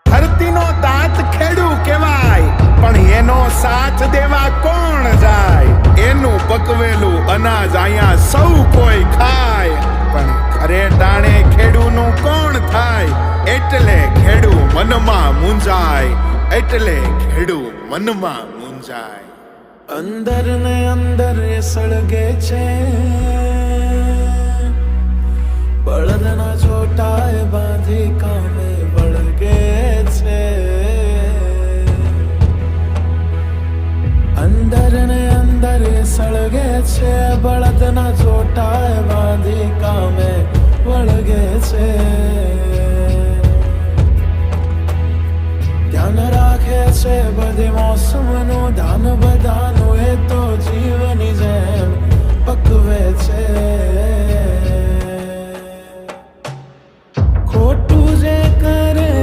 ધરતીનો તાત ખેડૂ કહેવાય, પણ એનો સાથ દેવા કોણ જાય? એનું પકવેલું અનાજ અહીંયા સૌ કોઈ ખાય, પણ ખરે ટાણે ખેડૂનું કોણ થાય? એટલે ખેડૂ મનમાં મૂંઝાય, એટલે ખેડૂ મનમાં મૂંઝાય. અંદર ને અંદર એ સળગે છે, બળદના ચોટાએ બાંધી કામે વળગે છે. અંદર ને અંદર એ સળગે છે, બળદના ચોટાએ બાંધી કામે વળગે છે. ધ્યાન રાખે છે બધી મોસમનું, ધાન બધાનું એ તો જીવની જેમ પકવે છે.